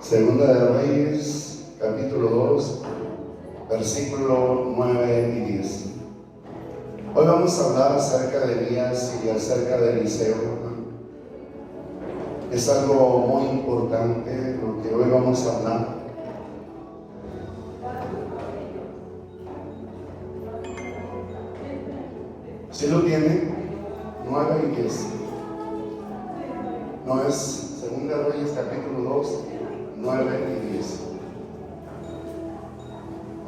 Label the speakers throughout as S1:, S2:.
S1: Segunda de Reyes, capítulo 2, versículo 9 y 10. Hoy vamos a hablar acerca de Elías y acerca de Eliseo. Es algo muy importante lo que hoy vamos a hablar. ¿Sí lo tiene? 9 y 10. No es Segunda de Reyes, capítulo 2, 9 y 10.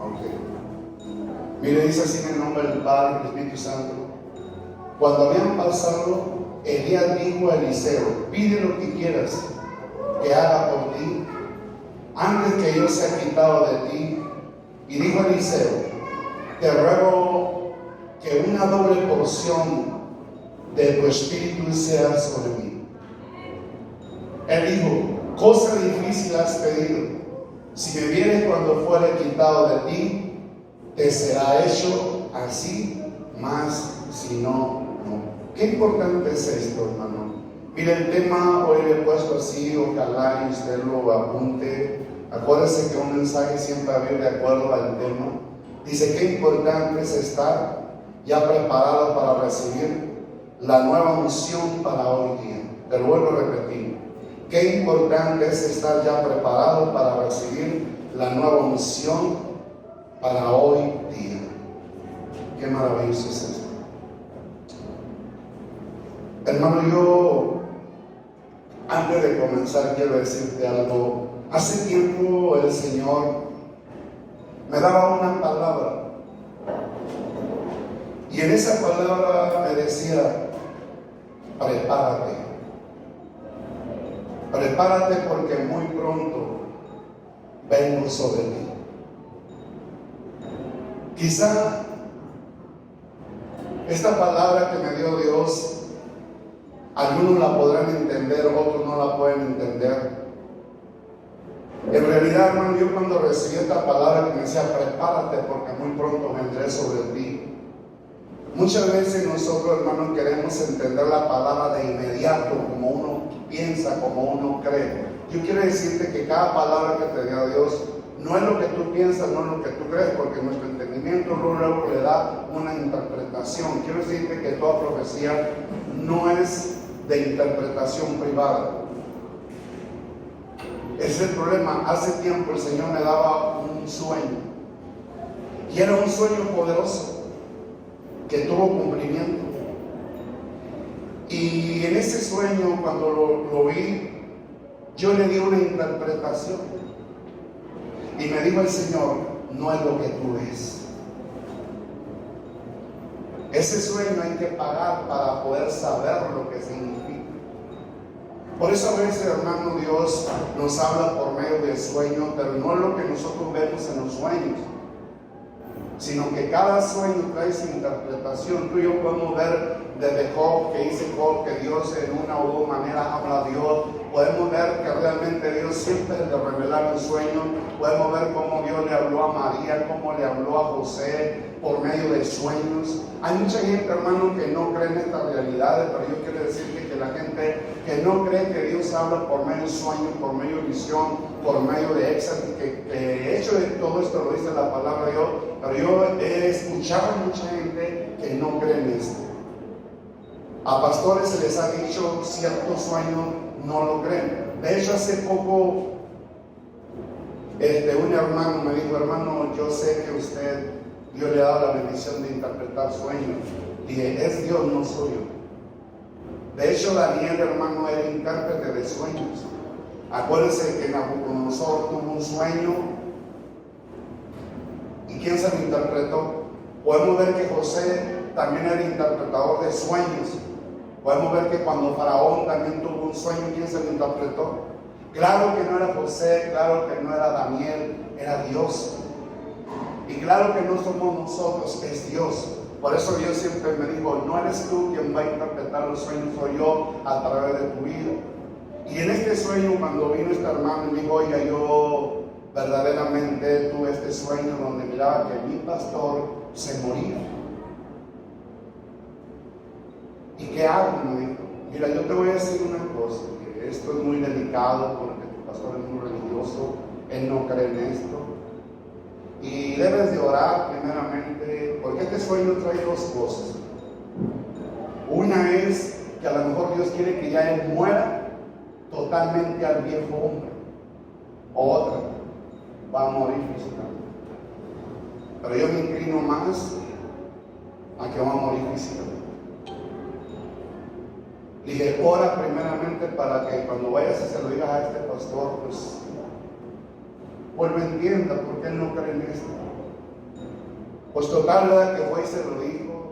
S1: Ok. Mire, dice así en el nombre del Padre y del Espíritu Santo. Cuando habían pasado, Elías dijo a Eliseo: pide lo que quieras que haga por ti, antes que yo sea quitado de ti. Y dijo Eliseo: te ruego que una doble porción de tu espíritu sea sobre mí. Él dijo: cosa difícil has pedido. Si me vienes cuando fuere quitado de ti, te será hecho así, mas si no, no. Qué importante es esto, hermano. Mire, el tema hoy le he puesto así, ojalá y usted lo apunte. Acuérdese que un mensaje siempre va a ir de acuerdo al tema. Dice: qué importante es estar ya preparado para recibir la nueva unción para hoy día. Te lo vuelvo a repetir. Qué importante es estar ya preparado para recibir la nueva unción para hoy día. Qué maravilloso es esto. Hermano, yo antes de comenzar quiero decirte algo. Hace tiempo el Señor me daba una palabra, y en esa palabra me decía: prepárate. Prepárate porque muy pronto vengo sobre ti. Quizá esta palabra que me dio Dios, algunos la podrán entender, otros no la pueden entender. En realidad, hermano, yo cuando recibí esta palabra que me decía: prepárate porque muy pronto vendré sobre ti, muchas veces nosotros, hermanos, queremos entender la palabra de inmediato, como uno piensa, como uno cree. Yo quiero decirte que cada palabra que te dio Dios no es lo que tú piensas, no es lo que tú crees, porque nuestro entendimiento luego le da una interpretación. Quiero decirte que toda profecía no es de interpretación privada. Ese es el problema. Hace tiempo el Señor me daba un sueño, y era un sueño poderoso que tuvo cumplimiento. Y en ese sueño, cuando lo vi, yo le di una interpretación, y me dijo el Señor: no es lo que tú ves. Ese sueño hay que pagar para poder saber lo que significa. Por eso a veces, hermano, Dios nos habla por medio del sueño, pero no es lo que nosotros vemos en los sueños, sino que cada sueño trae su interpretación. Tú y yo podemos ver desde Job, que dice Job que Dios en una u otra manera habla a Dios. Podemos ver que realmente Dios siempre le revela un sueño. Podemos ver cómo Dios le habló a María, cómo le habló a José por medio de sueños. Hay mucha gente, hermano, que no cree en estas realidades, pero yo quiero decirte que la gente que no cree que Dios habla por medio de sueños, por medio de visión, por medio de éxtasis, que de hecho de todo esto lo dice la palabra de Dios, pero yo he escuchado a mucha gente que no cree en esto. A pastores se les ha dicho ciertos sueños, no lo creen. De hecho, hace poco un hermano me dijo: hermano, yo sé que Dios le ha dado la bendición de interpretar sueños. Dije: es Dios, no soy yo. De hecho, Daniel, hermano, era intérprete de sueños. Acuérdense que Nabucodonosor tuvo un sueño, ¿y quién se lo interpretó? Podemos ver que José también era interpretador de sueños. Podemos ver que cuando Faraón también tuvo un sueño, ¿quién se lo interpretó? Claro que no era José, claro que no era Daniel, era Dios. Y claro que no somos nosotros, es Dios. Por eso Dios siempre me dijo: no eres tú quien va a interpretar los sueños, soy yo a través de tu vida. Y en este sueño, cuando vino este hermano y me dijo: oiga, yo verdaderamente tuve este sueño donde miraba que mi pastor se moría. ¿Y qué hago? Me dijo: mira, yo te voy a decir una cosa, que esto es muy delicado porque tu pastor es muy religioso, él no cree en esto. Y debes de orar primeramente, porque este sueño trae dos cosas. Una es que a lo mejor Dios quiere que ya él muera totalmente al viejo hombre. Otra, va a morir físicamente. Pero yo me inclino más a que va a morir físicamente. Dije, ora primeramente para que cuando vayas y se lo digas a este pastor, pues lo entienda, porque él no cree en esto. Pues total, ¿verdad? Que fue y se lo dijo.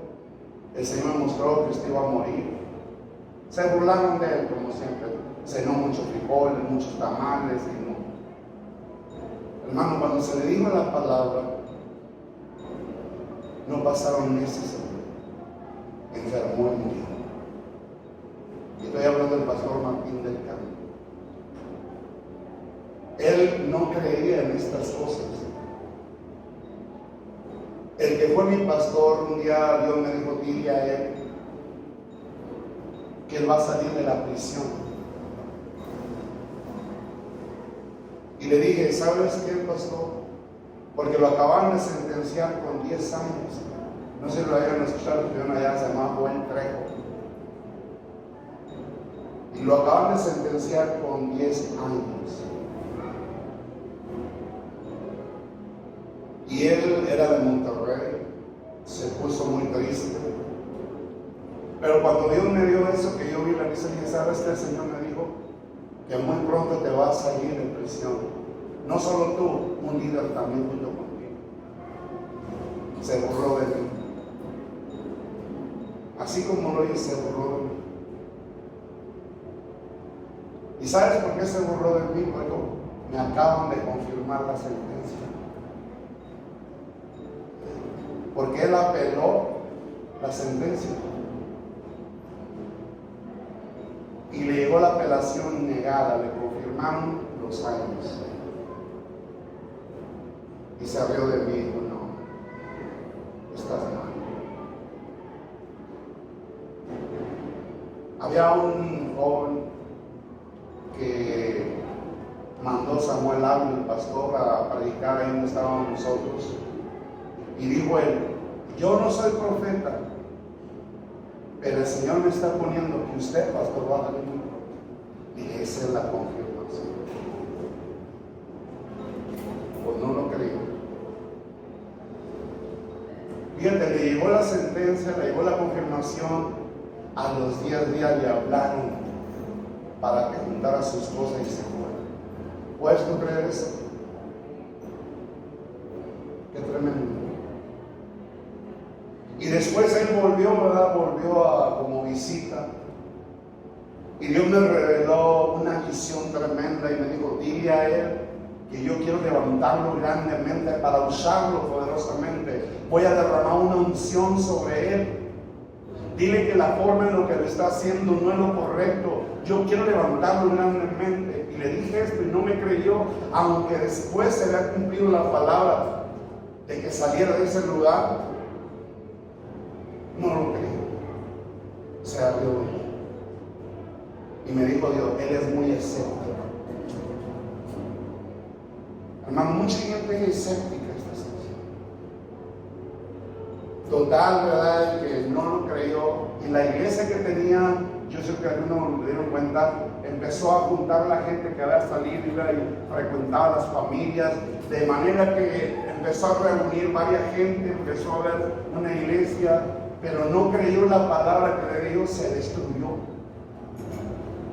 S1: El Señor mostró que usted iba a morir. Se burlaron de él, como siempre. Cenó muchos frijoles, muchos tamales y no. Hermano, cuando se le dijo la palabra, no pasaron meses, enfermó y murió. Y estoy hablando del pastor Martín del Carmen. Él no creía en estas cosas. El que fue mi pastor, un día Dios me dijo, dile a él que él va a salir de la prisión. Y le dije, ¿sabes qué, pastor? Porque lo acaban de sentenciar con 10 años. No sé si lo hayan escuchado, porque allá se llama Buen Trejo. Y lo acaban de sentenciar con 10 años. Y él era de Monterrey, se puso muy triste. Pero cuando Dios me dio eso, que yo vi la misa, dije, ¿sabes qué? El Señor me dijo que muy pronto te vas a salir de prisión. No solo tú, un líder también junto contigo. Se burló de mí. Así como lo hice, se burló de mí. ¿Y sabes por qué se burló de mí? Porque me acaban de confirmar la sentencia. Porque él apeló la sentencia. Y le llegó la apelación negada, le confirmaron los años. Y se rió de mí y dijo, no, estás mal. Había un joven que mandó Samuel Ávila, el pastor, a predicar ahí donde estábamos nosotros. Y dijo él, yo no soy profeta, pero el Señor me está poniendo que usted, pastor, va a salir muy pronto. Y esa es la confirmación. Pues no lo creo. Fíjate, le llegó la sentencia, le llegó la confirmación. A los 10 días le hablaron para que juntara sus cosas y se fuera. ¿Puedes tú creer eso? Qué tremendo. Y después él volvió, ¿verdad? Volvió a como visita. Y Dios me reveló una visión tremenda y me dijo, dile a él que yo quiero levantarlo grandemente para usarlo poderosamente. Voy a derramar una unción sobre él. Dile que la forma en lo que lo está haciendo no es lo correcto. Yo quiero levantarlo grandemente. Y le dije esto y no me creyó, aunque después se había cumplido la palabra de que saliera de ese lugar. No lo creyó. Se abrió de mí. Y me dijo Dios, él es muy escéptico. Hermano, mucha gente es escéptica esta situación. Total, ¿verdad? Que no lo creyó. Y la iglesia que tenía, yo sé que algunos me dieron cuenta, empezó a juntar la gente que había salido y frecuentaba las familias, de manera que empezó a reunir varias gente, empezó a ver una iglesia, pero no creyó la palabra que le dio, se destruyó.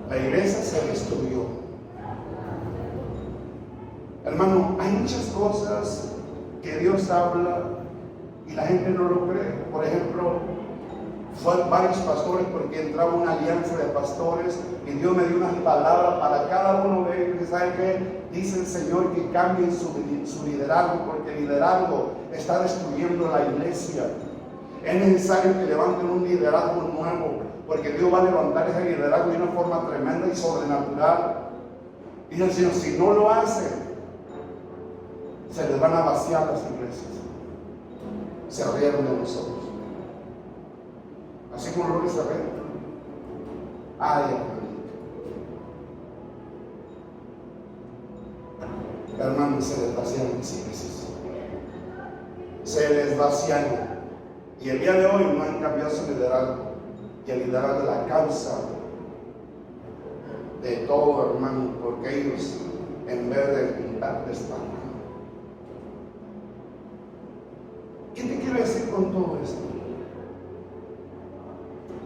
S1: La iglesia se destruyó. Hermano, hay muchas cosas que Dios habla y la gente no lo cree. Por ejemplo, fue varios pastores, porque entraba una alianza de pastores y Dios me dio unas palabras para cada uno de ellos. ¿Saben qué? Dice el Señor que cambien su liderazgo, porque el liderazgo está destruyendo la iglesia. Es necesario que levanten un liderazgo nuevo, porque Dios va a levantar ese liderazgo de una forma tremenda y sobrenatural. Dice el Señor, si no lo hacen, se les van a vaciar las iglesias. Se rieron de nosotros. Así como lo se rieron. Ay, hermanito. hermanos, se les vacían las iglesias. Se les vacían. Y el día de hoy no han cambiado su liderazgo. Y el liderazgo de la causa de todo, hermano, porque ellos, en vez de juntar, desparraman. ¿Qué te quiero decir con todo esto?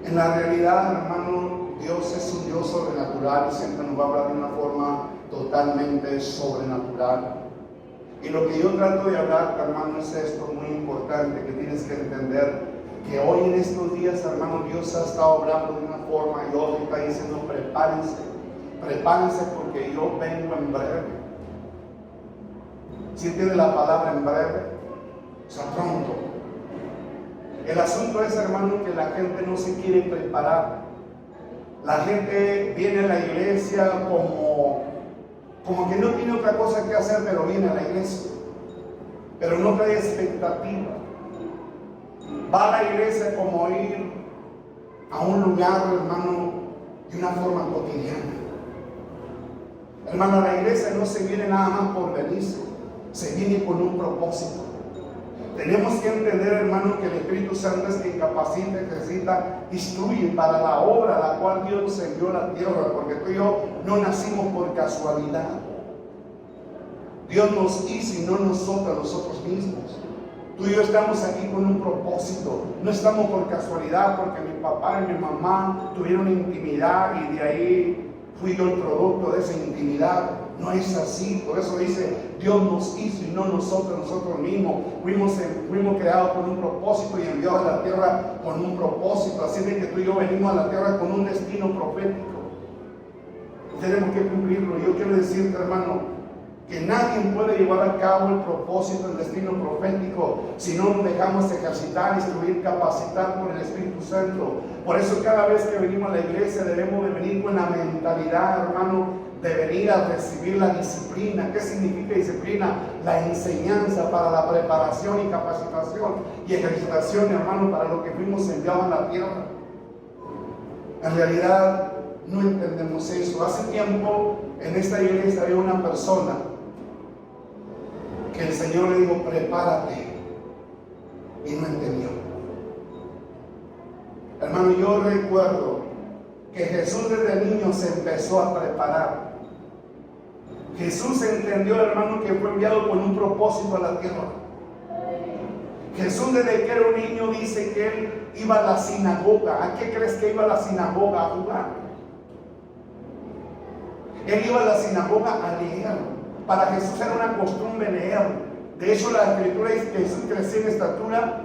S1: En la realidad, hermano, Dios es un Dios sobrenatural y siempre nos va a hablar de una forma totalmente sobrenatural. Y lo que yo trato de hablar, hermano, es esto muy importante que tienes que entender, que hoy en estos días, hermano, Dios ha estado hablando de una forma y hoy está diciendo: prepárense, prepárense porque yo vengo en breve. ¿Sí entiende la palabra en breve? O sea, pronto. El asunto es, hermano, que la gente no se quiere preparar. La gente viene a la iglesia como que no tiene otra cosa que hacer, pero viene a la iglesia. Pero no trae expectativa. Va a la iglesia como ir a un lugar, hermano, de una forma cotidiana. Hermano, la iglesia no se viene nada más por venirse, se viene con un propósito. Tenemos que entender, hermano, que el Espíritu Santo es quien capacita, ejercita, instruye para la obra a la cual Dios nos envió a la tierra, porque tú y yo no nacimos por casualidad. Dios nos hizo y no nosotros mismos. Tú y yo estamos aquí con un propósito. No estamos por casualidad porque mi papá y mi mamá tuvieron intimidad y de ahí fui yo el producto de esa intimidad. No es así. Por eso dice: Dios nos hizo y no nosotros mismos. Fuimos creados con un propósito y enviados a la tierra con un propósito. Así de que tú y yo venimos a la tierra con un destino profético. Tenemos que cumplirlo. Yo quiero decirte, hermano, que nadie puede llevar a cabo el propósito, el destino profético, si no nos dejamos ejercitar, instruir, capacitar por el Espíritu Santo. Por eso cada vez que venimos a la iglesia debemos de venir con la mentalidad, hermano, de venir a recibir la disciplina. ¿Qué significa disciplina? La enseñanza para la preparación y capacitación y ejercitación, hermano, para lo que fuimos enviados a la tierra. En realidad no entendemos eso. Hace tiempo en esta iglesia había una persona que el Señor le dijo: prepárate, y no entendió. Hermano, yo recuerdo que Jesús desde niño se empezó a preparar. Jesús entendió, hermano, que fue enviado con un propósito a la tierra. Jesús desde que era un niño dice que él iba a la sinagoga. ¿A qué crees que iba a la sinagoga? A jugar. Él iba a la sinagoga a leer. Para Jesús era una costumbre leer. De hecho, la Escritura dice que Jesús crecía en estatura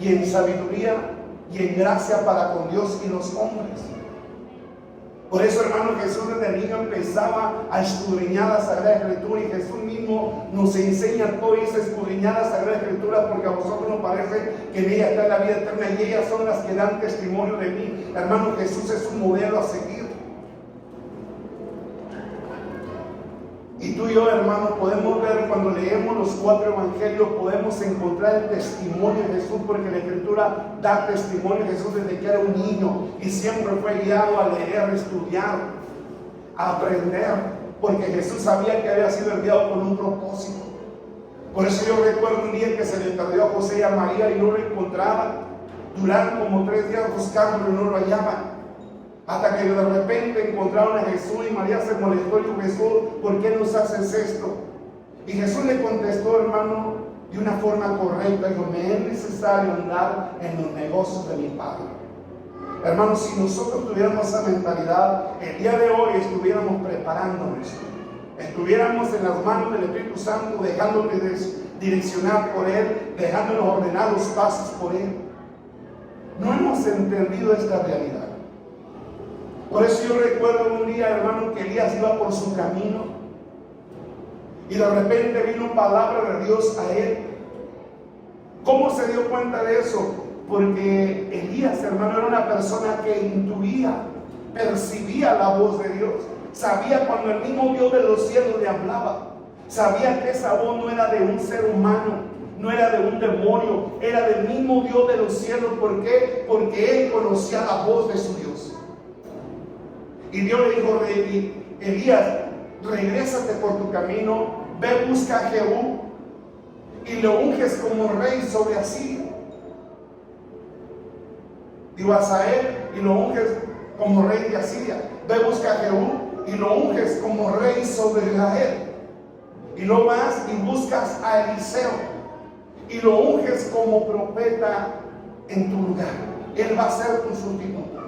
S1: y en sabiduría y en gracia para con Dios y los hombres. Por eso, hermano, Jesús desde niño empezaba a escudriñar la Sagrada Escritura, y Jesús mismo nos enseña todo eso, escudriñar la Sagrada Escritura, porque a vosotros nos parece que en ella está la vida eterna y ellas son las que dan testimonio de mí. Hermano, Jesús es un modelo a seguir. Y tú y yo, hermano, podemos ver cuando leemos los 4 evangelios, podemos encontrar el testimonio de Jesús, porque la Escritura da testimonio de Jesús desde que era un niño y siempre fue guiado a leer, a estudiar, a aprender, porque Jesús sabía que había sido enviado con un propósito. Por eso yo recuerdo un día que se le perdió a José y a María y no lo encontraban. Duraron como 3 días buscándolo y no lo hallaban. Hasta que de repente encontraron a Jesús y María se molestó y dijo: Jesús, ¿por qué nos haces esto? Y Jesús le contestó, hermano, de una forma correcta. Dijo: me es necesario andar en los negocios de mi Padre. Hermano, si nosotros tuviéramos esa mentalidad, el día de hoy estuviéramos preparándonos, estuviéramos en las manos del Espíritu Santo, dejándonos direccionar por Él, dejándonos ordenar los pasos por Él. No hemos entendido esta realidad. Por eso yo recuerdo un día, hermano, que Elías iba por su camino y de repente vino palabra de Dios a él. ¿Cómo se dio cuenta de eso? Porque Elías, hermano, era una persona que intuía, percibía la voz de Dios, sabía cuando el mismo Dios de los cielos le hablaba, sabía que esa voz no era de un ser humano, no era de un demonio, era del mismo Dios de los cielos. ¿Por qué? Porque él conocía la voz de su Dios. Y Dios le dijo: Elías, regrésate por tu camino, ve, busca a Jehú y lo unges como rey sobre Asiria. Digo, a Asael y lo unges como rey de Asiria. Ve, busca a Jehú y lo unges como rey sobre Israel. Y luego vas y buscas a Eliseo y lo unges como profeta en tu lugar. Él va a ser tu sustituto.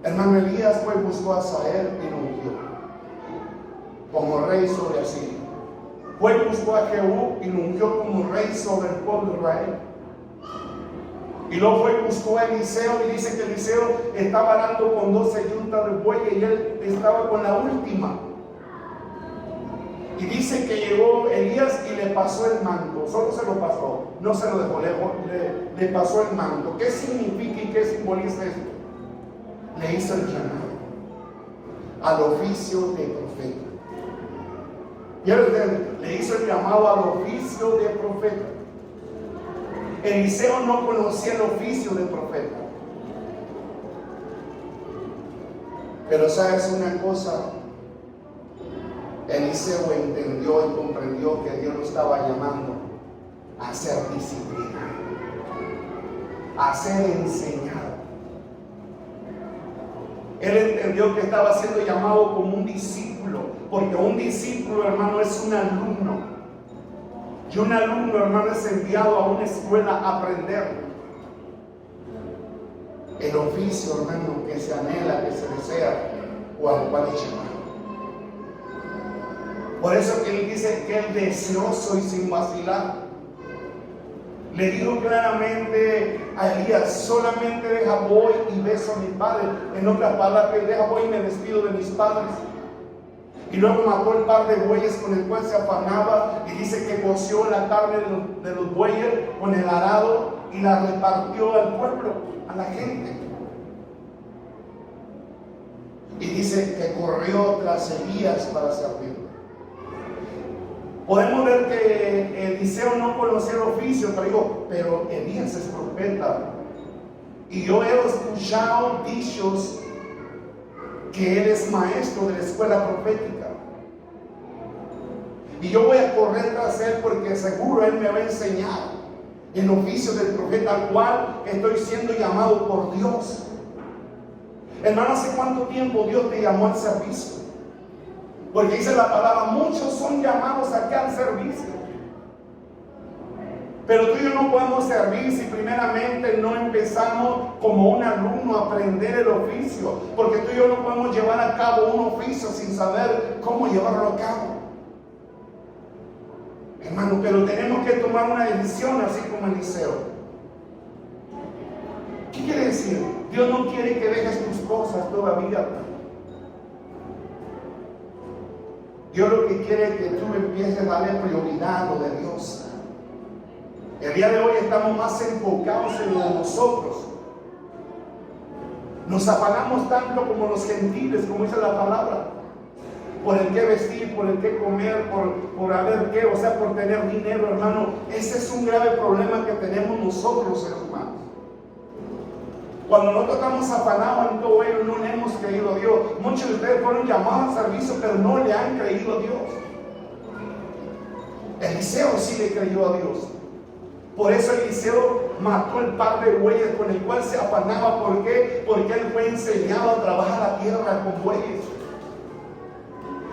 S1: Hermano, Elías fue y buscó a Asael y lo ungió como rey sobre Asiria. Fue y buscó a Jehú y lo ungió como rey sobre el pueblo de Israel. Y luego fue y buscó a Eliseo, y dice que Eliseo estaba arando con 12 yuntas de bueyes y él estaba con la última. Y dice que llegó Elías y le pasó el manto. Solo se lo pasó, no se lo dejó, le pasó el manto. ¿Qué significa y qué simboliza esto? Le hizo el llamado al oficio de profeta. Le hizo el llamado al oficio de profeta. Eliseo no conocía el oficio de profeta. Pero sabes una cosa, Eliseo entendió y comprendió que Dios lo estaba llamando a ser disciplinado, a ser enseñado. Él entendió que estaba siendo llamado como un discípulo, porque un discípulo, hermano, es un alumno. Y un alumno, hermano, es enviado a una escuela a aprender el oficio, hermano, que se anhela, que se desea o al cual es llamado. Por eso que él dice que él deseoso y sin vacilar le dijo claramente a Elías: solamente deja voy y beso a mi padre. En otras palabras, deja voy y me despido de mis padres. Y luego mató el par de bueyes con el cual se afanaba, y dice que coció la carne de los bueyes con el arado y la repartió al pueblo, a la gente. Y dice que corrió tras Elías para servirlo. Podemos ver que Eliseo no conocía el oficio, pero Elías es profeta. Y yo he escuchado dichos que él es maestro de la escuela profética. Y yo voy a correr tras él porque seguro él me va a enseñar el oficio del profeta al cual estoy siendo llamado por Dios. Hermano, ¿hace cuánto tiempo Dios te llamó al servicio? Porque dice la palabra, muchos son llamados aquí al servicio. Pero tú y yo no podemos servir si primeramente no empezamos como un alumno a aprender el oficio. Porque tú y yo no podemos llevar a cabo un oficio sin saber cómo llevarlo a cabo. Hermano, pero tenemos que tomar una decisión así como Eliseo. ¿Qué quiere decir? Dios no quiere que dejes tus cosas todavía. Dios lo que quiere es que tú empieces a darle prioridad a lo de Dios. El día de hoy estamos más enfocados en lo de nosotros. Nos afanamos tanto como los gentiles, como dice la palabra, por el que vestir, por el que comer, por haber qué, o sea, por tener dinero, hermano. Ese es un grave problema que tenemos nosotros, seres humanos. Cuando nosotros estamos afanados en todo ello, no le hemos creído a Dios. Muchos de ustedes fueron llamados al servicio, pero no le han creído a Dios. Eliseo sí le creyó a Dios. Por eso Eliseo mató el par de bueyes con el cual se afanaba. ¿Por qué? Porque él fue enseñado a trabajar la tierra con bueyes.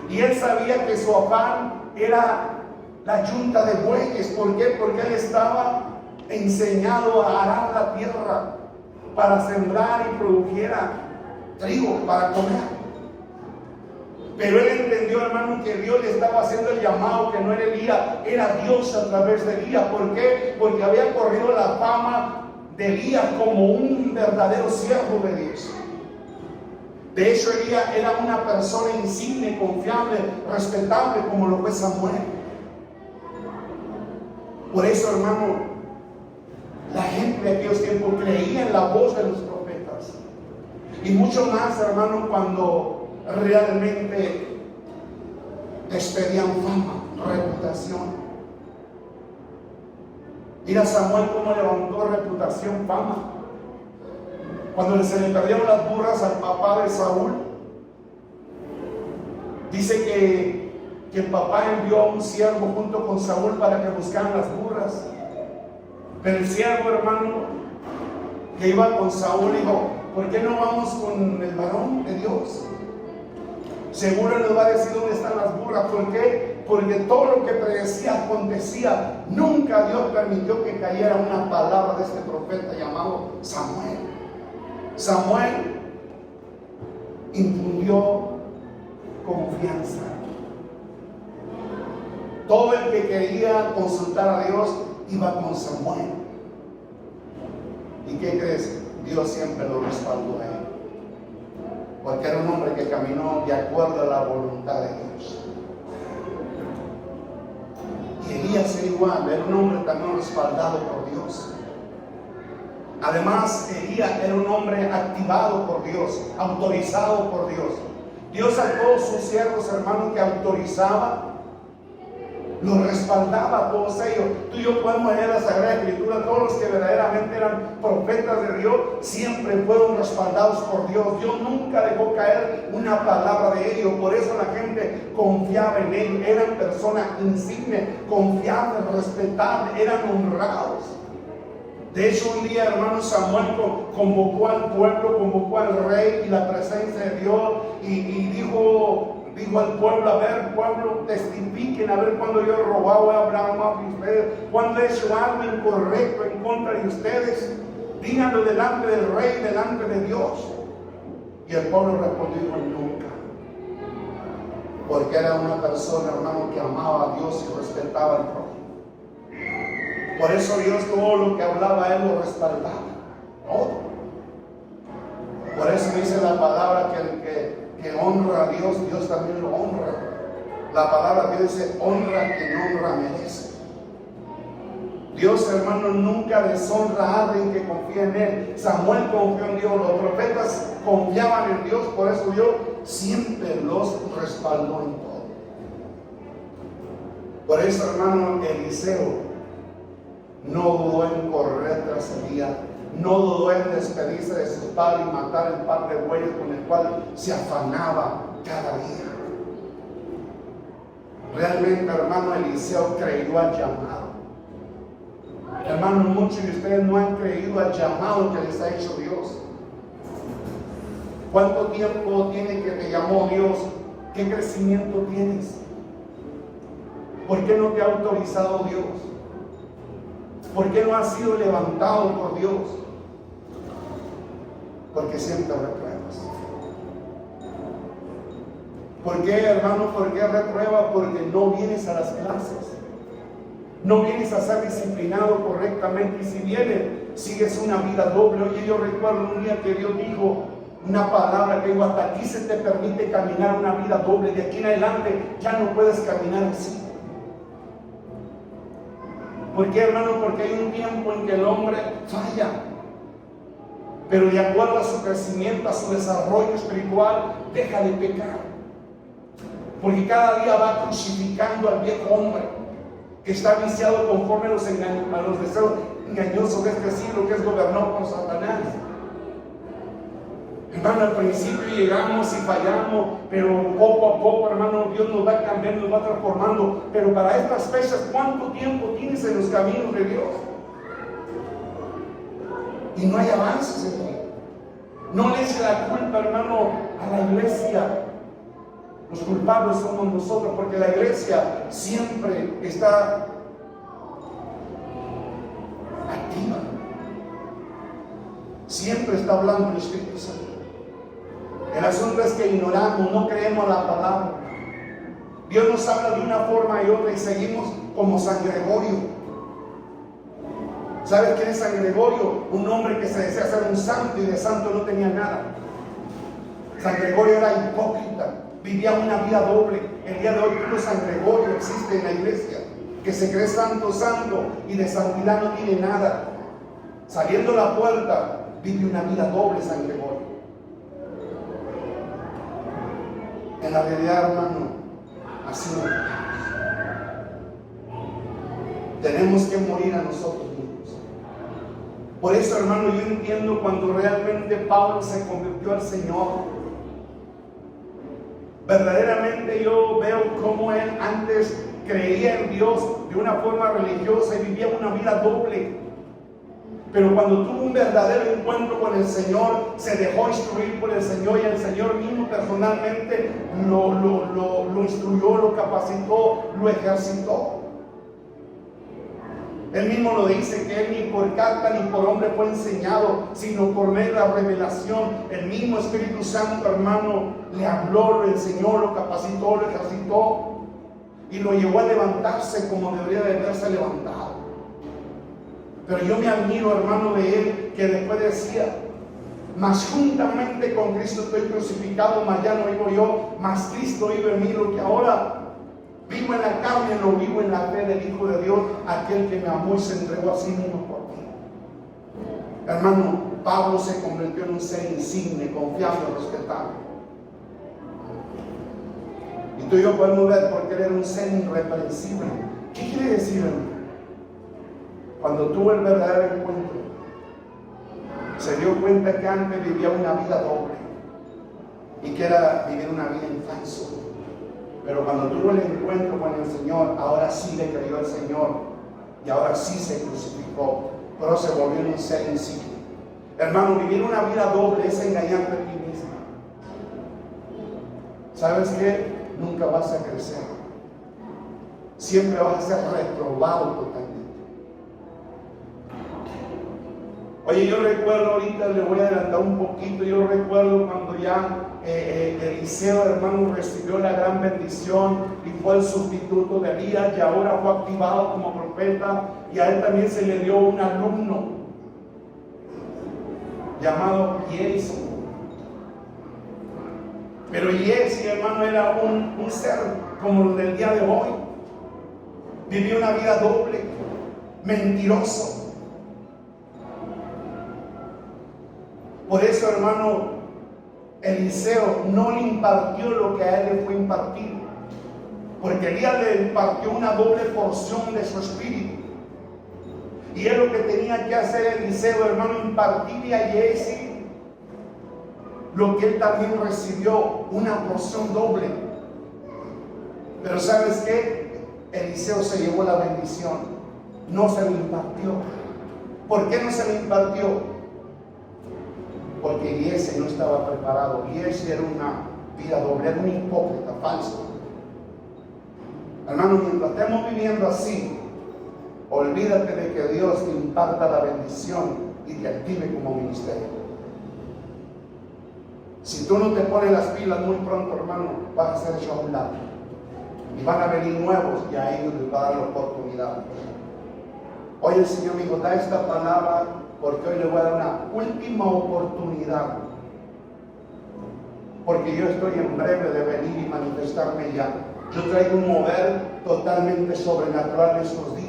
S1: Y él sabía que su afán era la yunta de bueyes. ¿Por qué? Porque él estaba enseñado a arar la tierra para sembrar y produjera trigo para comer. Pero él entendió, hermano, que Dios le estaba haciendo el llamado, que no era Elías, era Dios a través de Elías. ¿Por qué? Porque había corrido la fama de Elías como un verdadero siervo de Dios. De hecho, Elías era una persona insigne, confiable, respetable, como lo fue Samuel. Por eso, hermano, la gente de aquellos tiempos creía en la voz de los profetas. Y mucho más, hermano, cuando realmente despedían fama, reputación. Mira Samuel cómo levantó reputación, fama. Cuando se le perdieron las burras al papá de Saúl, Dice que el papá envió a un siervo junto con Saúl para que buscaran las burras. Pero el siervo, hermano, que iba con Saúl, dijo: ¿por qué no vamos con el varón de Dios? Seguro nos va a decir dónde están las burras. ¿Por qué? Porque todo lo que predecía acontecía. Nunca Dios permitió que cayera una palabra de este profeta llamado Samuel. Samuel infundió confianza. Todo el que quería consultar a Dios iba con Samuel. ¿Y qué crees? Dios siempre lo respaldó a él, porque era un hombre que caminó de acuerdo a la voluntad de Dios. Y Elías era igual, era un hombre también respaldado por Dios. Además, Elías era un hombre activado por Dios, autorizado por Dios. Dios a todos sus siervos, hermanos, que autorizaba, los respaldaba a todos ellos. Tú y yo podemos leer la Sagrada Escritura. Todos los que verdaderamente eran profetas de Dios siempre fueron respaldados por Dios. Dios nunca dejó caer una palabra de ellos. Por eso la gente confiaba en ellos. Eran personas insignes, confiables, respetables, eran honrados. De hecho, un día, hermano, Samuel convocó al pueblo, convocó al rey y la presencia de Dios, y dijo al pueblo: a ver, pueblo, testifiquen, a ver cuando yo he robado, he hablado más de ustedes, cuando he hecho algo incorrecto en contra de ustedes, díganlo delante del rey, delante de Dios. Y el pueblo respondió: nunca. Porque era una persona, hermano, que amaba a Dios y respetaba al prójimo. Por eso Dios, todo lo que hablaba a él lo respaldaba, todo. Por eso dice la palabra que honra a Dios, Dios también lo honra. La palabra que dice: honra quien honra merece. Dios, hermano, nunca deshonra a alguien que confía en él. Samuel confió en Dios, los profetas confiaban en Dios, por eso Dios siempre los respaldó en todo. Por eso, hermano, Eliseo no dudó en correr tras Elías, no dudó en despedirse de sus padres y matar el par de bueyes con el cual se afanaba cada día. Realmente, hermano, Eliseo creyó al llamado. Hermano, muchos de ustedes no han creído al llamado que les ha hecho Dios. ¿Cuánto tiempo tiene que te llamó Dios? ¿Qué crecimiento tienes? ¿Por qué no te ha autorizado Dios? ¿Por qué no has sido levantado por Dios? Porque siempre repruebas. ¿Por qué, hermano? ¿Por qué repruebas? Porque no vienes a las clases. No vienes a ser disciplinado correctamente. Y si vienes, sigues una vida doble. Oye, yo recuerdo un día que Dios dijo una palabra que digo: hasta aquí se te permite caminar una vida doble. De aquí en adelante ya no puedes caminar así. ¿Por qué, hermano? Porque hay un tiempo en que el hombre falla, pero de acuerdo a su crecimiento, a su desarrollo espiritual, deja de pecar. Porque cada día va crucificando al viejo hombre que está viciado conforme a los deseos engañosos de este siglo, que es gobernado por Satanás. Hermano, al principio llegamos y fallamos, pero poco a poco, hermano, Dios nos va cambiando, nos va transformando. Pero para estas fechas, ¿cuánto tiempo tienes en los caminos de Dios? Y no hay avances en ti. No le eche la culpa, hermano, a la iglesia. Los culpables somos nosotros, porque la iglesia siempre está activa. Siempre está hablando el Espíritu Santo. El asunto es que ignoramos, no creemos la palabra. Dios nos habla de una forma y otra y seguimos como San Gregorio. ¿Sabes quién es San Gregorio? Un hombre que se decía ser un santo y de santo no tenía nada. San Gregorio era hipócrita, vivía una vida doble. El día de hoy puro San Gregorio existe en la iglesia, que se cree santo y de santidad no tiene nada. Saliendo a la puerta, vive una vida doble San Gregorio. En la realidad, hermano, así no estamos. Tenemos que morir a nosotros mismos. Por eso, hermano, yo entiendo cuando realmente Pablo se convirtió al Señor. Verdaderamente yo veo cómo él antes creía en Dios de una forma religiosa y vivía una vida doble. Pero cuando tuvo un verdadero encuentro con el Señor, se dejó instruir por el Señor, y el Señor mismo personalmente lo instruyó, lo capacitó, lo ejercitó. Él mismo lo dice, que él ni por carta ni por hombre fue enseñado, sino por medio de la revelación. El mismo Espíritu Santo, hermano, le habló, lo enseñó, lo capacitó, lo ejercitó y lo llevó a levantarse como debería de haberse levantado. Pero yo me admiro, hermano, de él, que después decía: mas juntamente con Cristo estoy crucificado, mas ya no vivo yo, mas Cristo vive en mí. Lo que ahora vivo en la carne, lo vivo en la fe del Hijo de Dios, aquel que me amó y se entregó a sí mismo por mí. Hermano, Pablo se convirtió en un ser insigne, confiable, respetable. Y tú y yo podemos ver por qué él era un ser irreprensible. ¿Qué quiere decir, hermano? Cuando tuvo el verdadero encuentro, se dio cuenta que antes vivía una vida doble y que era vivir una vida en falso. Pero cuando tuvo el encuentro con el Señor, ahora sí le creyó al Señor y ahora sí se crucificó, pero se volvió un ser insigne. Hermano, vivir una vida doble es engañarte a ti mismo. ¿Sabes qué? Nunca vas a crecer. Siempre vas a ser reprobado totalmente. Oye, yo recuerdo, ahorita le voy a adelantar un poquito, yo recuerdo cuando ya Eliseo, hermano, recibió la gran bendición y fue el sustituto de Elías, y ahora fue activado como profeta, y a él también se le dio un alumno llamado Giesi. Pero Giesi, hermano, era un ser como el del día de hoy. Vivía una vida doble, mentiroso. Por eso, hermano, Eliseo no le impartió lo que a él le fue impartido, porque Elías le impartió una doble porción de su espíritu. Y es lo que tenía que hacer Eliseo, hermano, impartirle a Giesi lo que él también recibió, una porción doble. Pero ¿sabes qué? Eliseo se llevó la bendición, no se le impartió. ¿Por qué no se le impartió? Porque Giesi no estaba preparado. Giesi era una vida doble, era un hipócrita, falso. Hermano, mientras estemos viviendo así, olvídate de que Dios te imparta la bendición y te active como ministerio. Si tú no te pones las pilas muy pronto, hermano, vas a ser hecho a un lado. Y van a venir nuevos y a ellos les va a dar la oportunidad. Hoy el Señor me dijo: da esta palabra, porque hoy le voy a dar una última oportunidad, porque yo estoy en breve de venir y manifestarme ya. Yo traigo un mover totalmente sobrenatural en estos días.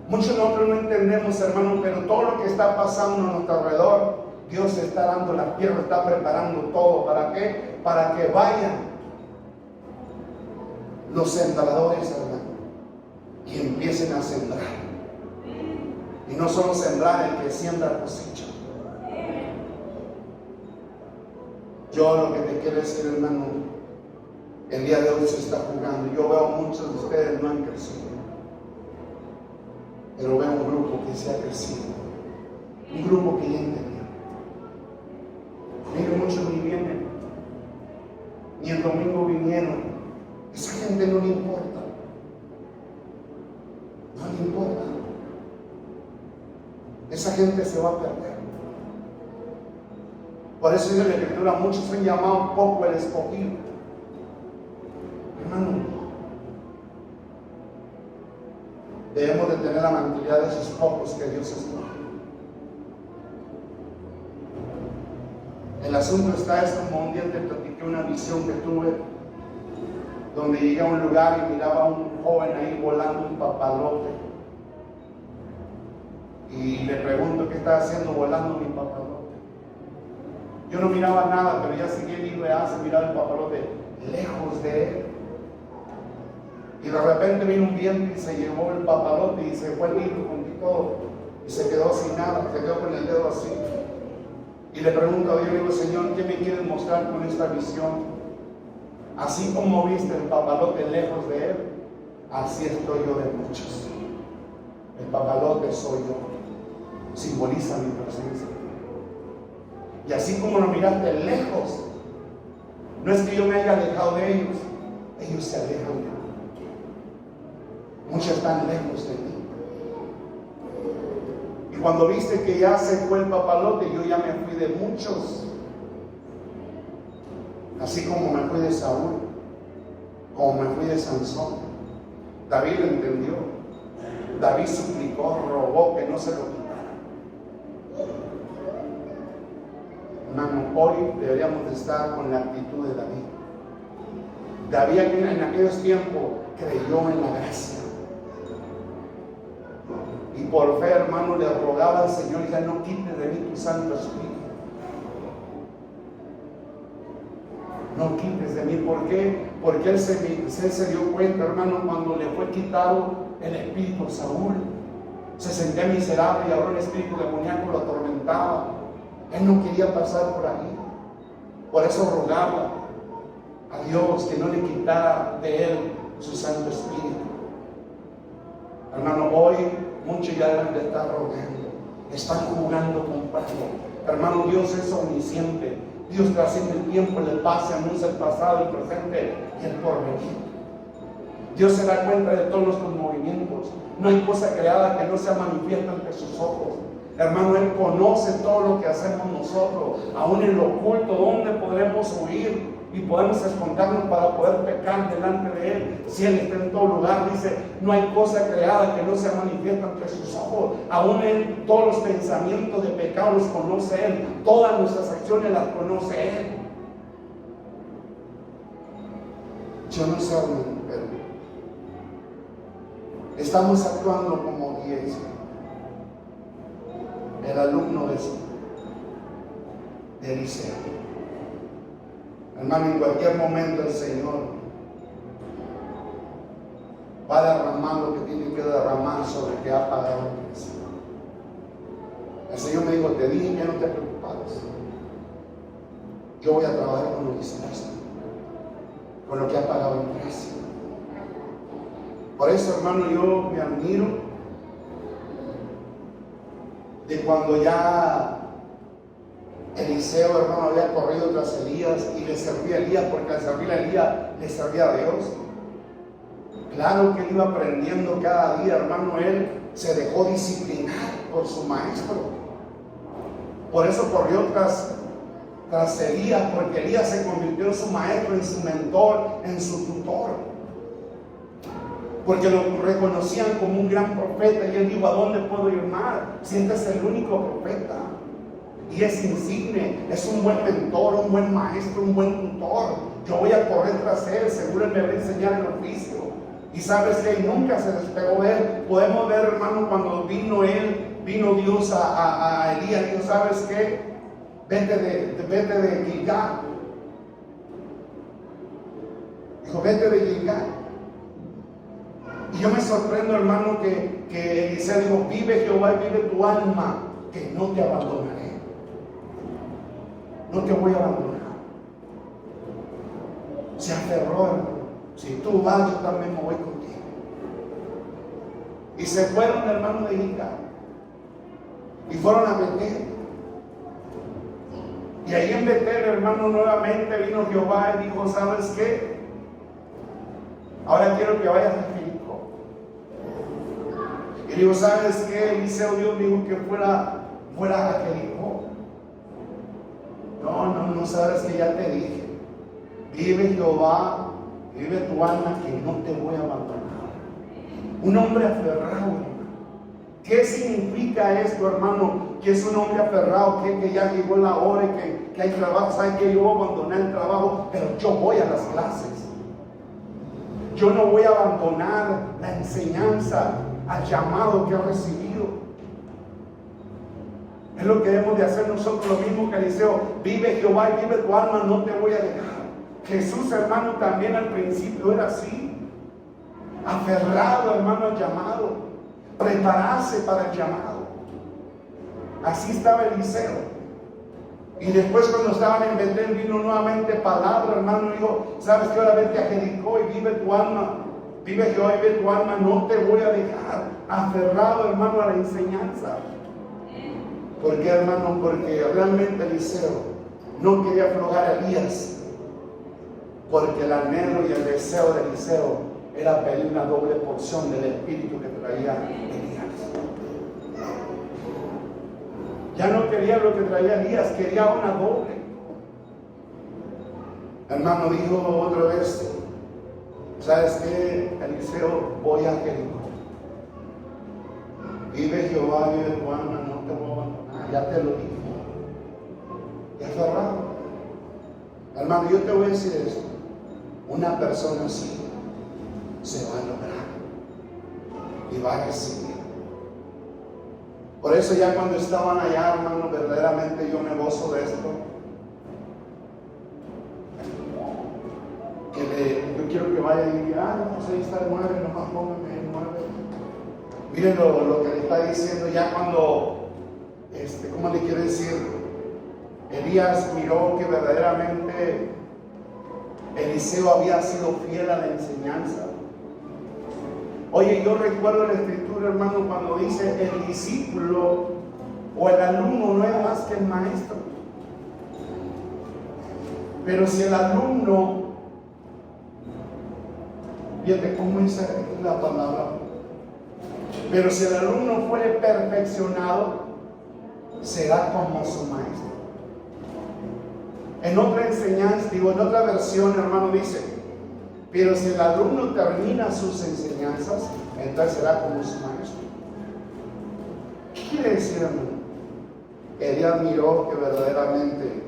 S1: Muchos de nosotros no entendemos, hermano, pero todo lo que está pasando a nuestro alrededor, Dios está dando la tierra, está preparando todo. ¿Para qué? Para que vayan los sembradores, hermano, y empiecen a sembrar. Y no solo sembrar, el que siembra cosecha. Yo lo que te quiero decir, hermano, el día de hoy se está jugando. Yo veo muchos de ustedes no han crecido, pero veo un grupo que se ha crecido, un grupo que ya entendió. Mire, muchos ni vienen, ni el domingo vinieron. Esa gente no le importa, no le importa. Esa gente se va a perder. Por eso dice la Escritura: muchos son llamados, poco el escogido. Hermano, debemos de tener la mentalidad de esos pocos que Dios escoge. El asunto está, es como un día te platiqué una visión que tuve, donde llegué a un lugar y miraba a un joven ahí volando un papalote. Y le pregunto: ¿qué está haciendo volando mi papalote? Yo no miraba nada, pero ya seguí el libro y se miraba el papalote lejos de él. Y de repente vino un viento y se llevó el papalote y se fue el libro con todo. Y se quedó sin nada, se quedó con el dedo así. Y le pregunto a Dios, le digo: Señor, ¿qué me quieres mostrar con esta visión? Así como viste el papalote lejos de él, así estoy yo de muchos. El papalote soy yo, simboliza mi presencia. Y así como lo miraste lejos, no es que yo me haya alejado de ellos, ellos se alejan de mí. Muchos están lejos de mí. Y cuando viste que ya se fue el papalote, yo ya me fui de muchos. Así como me fui de Saúl, como me fui de Sansón. David lo entendió. David suplicó, rogó que no se lo quitara. Hermano, hoy deberíamos de estar con la actitud de David. David en aquellos tiempos creyó en la gracia. Y por fe, hermano, le rogaba al Señor y ya no quites de mí tu Santo Espíritu. No quites de mí. ¿Por qué? Porque él se dio cuenta, hermano, cuando le fue quitado el espíritu a Saúl. Se sentía miserable y ahora el espíritu demoníaco lo atormentaba. Él no quería pasar por ahí. Por eso rogaba a Dios que no le quitara de él su Santo Espíritu. Hermano, hoy muchos ya deben de estar rogando. Están jugando con fuego. Hermano, Dios es omnisciente. Dios trasciende el tiempo, el pase, anuncia el pasado, el presente y el porvenir. Dios se da cuenta de todos nuestros movimientos. No hay cosa creada que no sea manifiesta ante sus ojos. Hermano, Él conoce todo lo que hacemos nosotros, aún en lo oculto, donde podremos huir y podemos escondernos para poder pecar delante de Él. Si Él está en todo lugar, dice, no hay cosa creada que no sea manifiesta ante sus ojos. Aún en todos los pensamientos de pecado los conoce Él. Todas nuestras acciones las conoce Él. Yo no sé, pero estamos actuando como Elías, el alumno de Eliseo. Hermano, en cualquier momento el Señor va a derramar lo que tiene que derramar sobre el que ha pagado el precio. El Señor me dijo, te dije que no te preocupes. Yo voy a trabajar con lo que hiciste, con lo que ha pagado el precio. Por eso, hermano, yo me admiro de cuando ya Eliseo, hermano, había corrido tras Elías y le servía a Elías, porque al servir a Elías le servía a Dios. Claro que él iba aprendiendo cada día, hermano. Él se dejó disciplinar por su maestro. Por eso corrió tras Elías, porque Elías se convirtió en su maestro, en su mentor, en su tutor. Porque lo reconocían como un gran profeta y él dijo, ¿a dónde puedo ir más? Si este es el único profeta. Y es insigne, es un buen mentor, un buen maestro, un buen tutor. Yo voy a correr tras él, seguro él me va a enseñar el oficio. Y sabes que nunca se despegó de él. Podemos ver, hermano, cuando vino Dios a Elías, dijo, ¿sabes qué? Vete de Gilgal. Dijo, vete de Gilgal. Y yo me sorprendo, hermano, que Eliseo dijo, vive Jehová y vive tu alma, que no te abandonaré. No te voy a abandonar. Se aferró, hermano. Si tú vas, yo también me voy contigo. Y se fueron, hermano, de Gilgal. Y fueron a Betel. Y ahí en Betel, hermano, nuevamente vino Jehová y dijo, ¿sabes qué? Ahora quiero que vayas a Jericó. Y digo, ¿sabes qué? Eliseo, Dios dijo que fuera a Jericó. No, sabes que ya te dije. Vive Jehová, vive tu alma, que no te voy a abandonar. Un hombre aferrado, hermano. ¿Qué significa esto, hermano? Que es un hombre aferrado, que ya llegó la hora y que hay trabajo. ¿Saben que yo abandoné el trabajo? Pero yo voy a las clases. Yo no voy a abandonar la enseñanza al llamado que he recibido. Es lo que debemos de hacer nosotros, lo mismo que Eliseo. Vive Jehová y vive tu alma, no te voy a dejar. Jesús, hermano, también al principio era así. Aferrado, hermano, al llamado. Prepararse para el llamado. Así estaba Eliseo. Y después cuando estaban en Betel vino nuevamente palabra, hermano, dijo, ¿sabes qué? Ahora vete a Jericó y vive tu alma. Vive Jehová y vive tu alma, no te voy a dejar aferrado, hermano, a la enseñanza. ¿Por qué, hermano? Porque realmente Eliseo no quería aflojar a Elías, porque el anhelo y el deseo de Eliseo era pedir una doble porción del espíritu que traía Elías. Ya no quería lo que traía Elías, quería una doble. Hermano, dijo otra vez, ¿sabes qué, Eliseo? Voy a Jericó. Vive Jehová, vive tu alma, no te voy a abandonar. Ya te lo dije. Ya cerrado. Hermano, yo te voy a decir esto. Una persona así se va a lograr y va a recibir. Por eso ya cuando estaban allá, hermano, verdaderamente yo me gozo de esto. Yo quiero que vaya y diga, no sé, ahí está el 9, nomás póngame el 9. Miren lo que le está diciendo ya cuando, ¿cómo le quiero decir? Elías miró que verdaderamente Eliseo había sido fiel a la enseñanza. Oye, yo recuerdo la escritura, hermano, cuando dice el discípulo o el alumno no es más que el maestro. Pero si el alumno, fíjate cómo dice la palabra, pero si el alumno fuere perfeccionado, será como su maestro. En otra enseñanza, en otra versión, hermano, dice, pero si el alumno termina sus enseñanzas, entonces será como su maestro. ¿Qué quiere decir, hermano? Elías miró que verdaderamente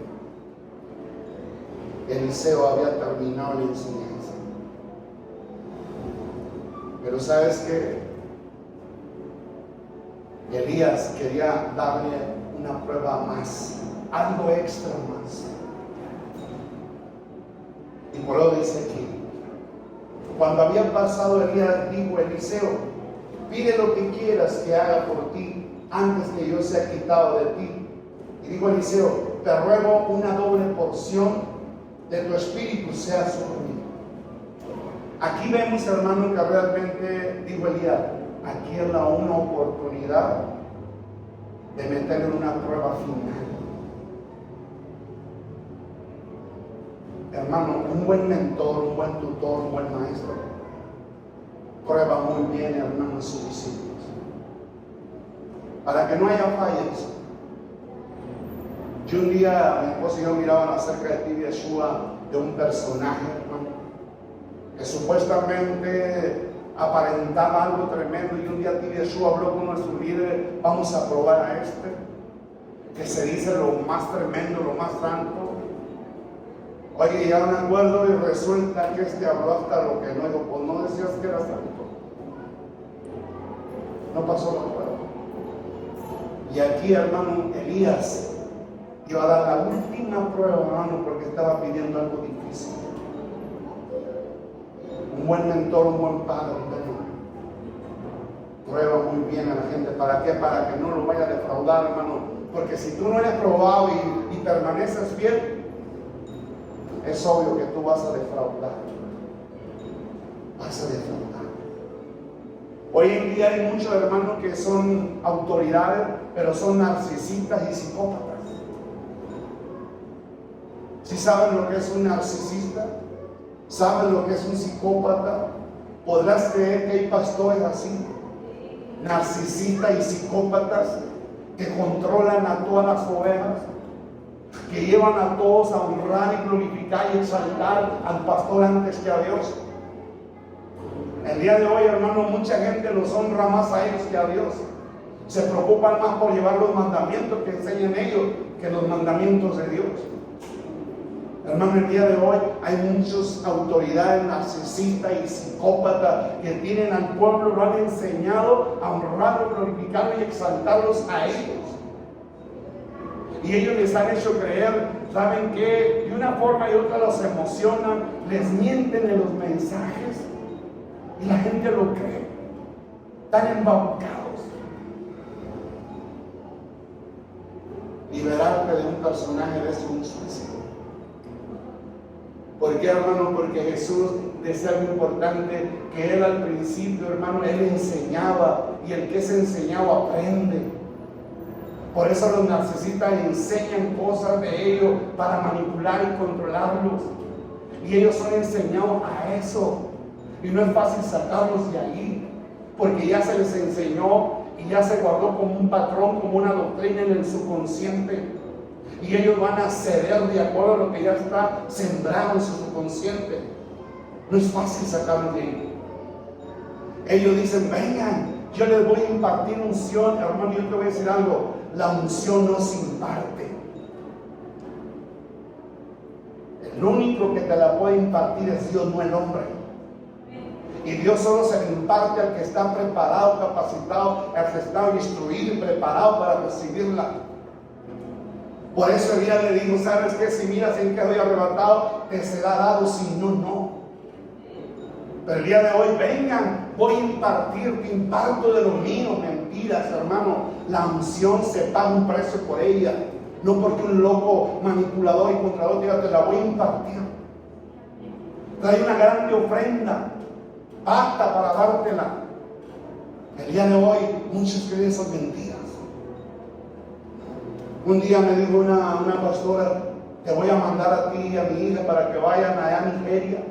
S1: Eliseo había terminado la enseñanza. Pero ¿sabes qué? Elías quería darle una prueba más, algo extra más. Y por eso dice aquí, cuando había pasado Elías, dijo Eliseo, pide lo que quieras que haga por ti antes que yo sea quitado de ti. Y dijo Eliseo, te ruego una doble porción de tu espíritu sea sobre mí. Aquí vemos, hermano, que realmente, dijo Elías, aquí es una oportunidad de meterle una prueba final. Hermano, un buen mentor, un buen tutor, un buen maestro prueba muy bien, hermano, a sus discípulos para que no haya fallas. Yo un día, mi esposo y yo miraban acerca de Tibi Yeshua, de un personaje, hermano, que supuestamente aparentaba algo tremendo, y un día Tibi Yeshua habló con nuestro líder, vamos a probar a que se dice lo más tremendo, lo más santo. Oye, ya un acuerdo y resulta que habló hasta lo que no dijo, pues no decías que era santo. No pasó la prueba. Y aquí, hermano, Elías iba a dar la última prueba, hermano, porque estaba pidiendo algo difícil. Un buen mentor, un buen padre, hermano, prueba muy bien a la gente. ¿Para qué? Para que no lo vaya a defraudar, hermano. Porque si tú no eres probado y permaneces fiel, es obvio que tú vas a defraudar. Vas a defraudar. Hoy en día hay muchos hermanos que son autoridades, pero son narcisistas y psicópatas. ¿Sí saben lo que es un narcisista? ¿Saben lo que es un psicópata? ¿Podrás creer que hay pastores así? Narcisistas y psicópatas que controlan a todas las ovejas, que llevan a todos a honrar y glorificar y exaltar al pastor antes que a Dios. El día de hoy, hermano, mucha gente los honra más a ellos que a Dios. Se preocupan más por llevar los mandamientos que enseñan ellos que los mandamientos de Dios. Hermano, el día de hoy hay muchas autoridades narcisistas y psicópatas que tienen al pueblo, lo han enseñado a honrarlo, glorificarlo y exaltarlos a ellos. Y ellos les han hecho creer, ¿saben qué? De una forma y otra los emocionan, les mienten en los mensajes y la gente lo cree. Están embaucados. Liberarte de un personaje de eso, un suicidio. ¿Por qué, hermano? Porque Jesús decía algo importante, que Él al principio, hermano, Él enseñaba, y el que es enseñado aprende. Por eso los narcisistas enseñan cosas de ellos para manipular y controlarlos. Y ellos son enseñados a eso. Y no es fácil sacarlos de ahí, porque ya se les enseñó y ya se guardó como un patrón, como una doctrina en el subconsciente. Y ellos van a ceder de acuerdo a lo que ya está sembrado en su subconsciente. No es fácil sacarlos de ahí. Ellos dicen, vengan, yo les voy a impartir unción. Hermano, yo te voy a decir algo, la unción no se imparte. El único que te la puede impartir es Dios, no el hombre. Y Dios solo se le imparte al que está preparado, capacitado, al que está instruido y preparado para recibirla. Por eso el día le digo, ¿sabes qué? Si miras en que doy arrebatado, te será dado, si no, no. Pero el día de hoy, vengan, voy a impartir, te imparto de lo mío. Mentiras, hermano. La unción se paga un precio por ella. No porque un loco manipulador y controlador diga, te la voy a impartir. Trae una grande ofrenda, pacta para dártela. El día de hoy, muchos creen esas mentiras. Un día me dijo una pastora, te voy a mandar a ti y a mi hija para que vayan allá a Nigeria.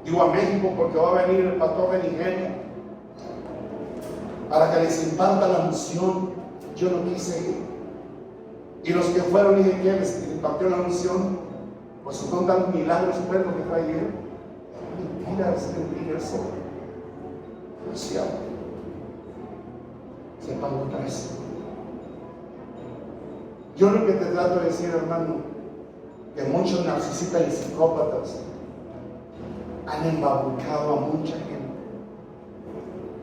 S1: Digo a México porque va a venir el pastor de Nigeria para que les imparta la unción. Yo no quise ir. Y los que fueron, dije, ¿quién les impartió la unción? Pues son tan milagros, pues, lo que trajeron. Mentira, es mentira eso. No es cierto. Se pagó un precio. Yo lo que te trato de decir, hermano, que muchos narcisistas y psicópatas han embabucado a mucha gente.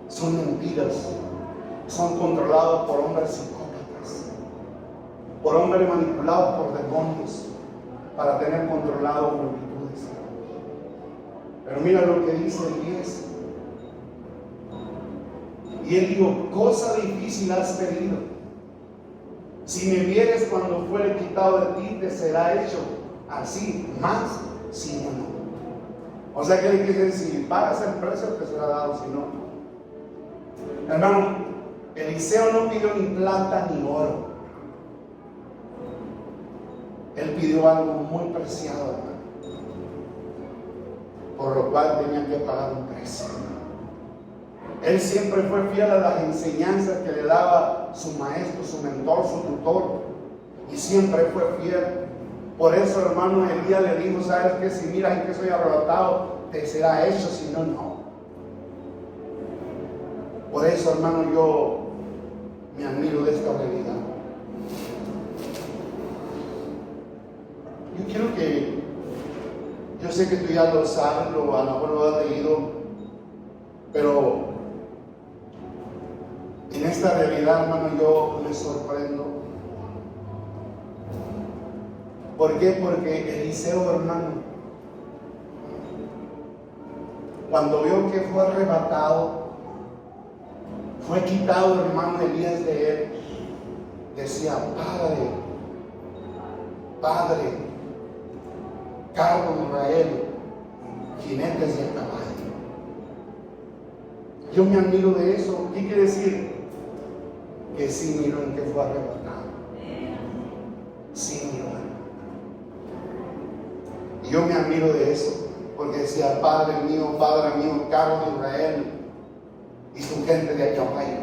S1: Son mentiras. Son controlados por hombres psicópatas, por hombres manipulados por demonios para tener controlado multitudes. Pero mira lo que dice el 10. Y él dijo, cosa difícil has pedido. Si me vieres cuando fuere quitado de ti, te será hecho así, más si no, no. O sea que le quiere decir, si pagas el precio, te será dado, si no, no. Hermano, Eliseo no pidió ni plata ni oro. Él pidió algo muy preciado, hermano, por lo cual tenía que pagar un precio. Él siempre fue fiel a las enseñanzas que le daba su maestro, su mentor, su tutor. Y siempre fue fiel. Por eso, hermano, el día le dijo, ¿sabes qué? Si miras en que soy arrebatado, te será hecho, si no, no. Por eso, hermano, yo me admiro de esta realidad. Yo quiero que, yo sé que tú ya lo sabes, a lo mejor lo has leído, pero en esta realidad, hermano, yo me sorprendo. ¿Por qué? Porque Eliseo, hermano, cuando vio que fue arrebatado, fue quitado, hermano, Elías de él, decía, Padre, cargo de Israel, jinetes de caballo. Yo me admiro de eso. ¿Qué quiere decir? Que sí miró en que fue arrebatado. Sí miró. Y yo me admiro de eso, porque decía, Padre mío, cargo de Israel y su gente de caballo.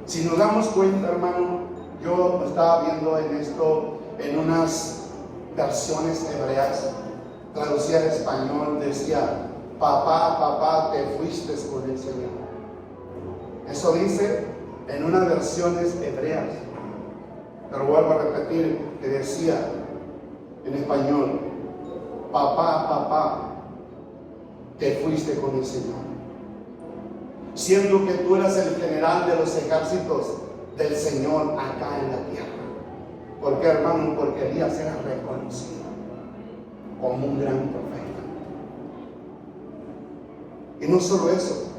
S1: Si nos damos cuenta, hermano, yo estaba viendo en esto, en unas versiones hebreas, traducida al español, decía, papá, te fuiste con el Señor. Eso dice en unas versiones hebreas. Pero vuelvo a repetir, que decía en español, papá, te fuiste con el Señor. Siendo que tú eras el general de los ejércitos del Señor acá en la tierra. ¿Por qué, hermano? Porque Elías era reconocido como un gran profeta. Y no solo eso,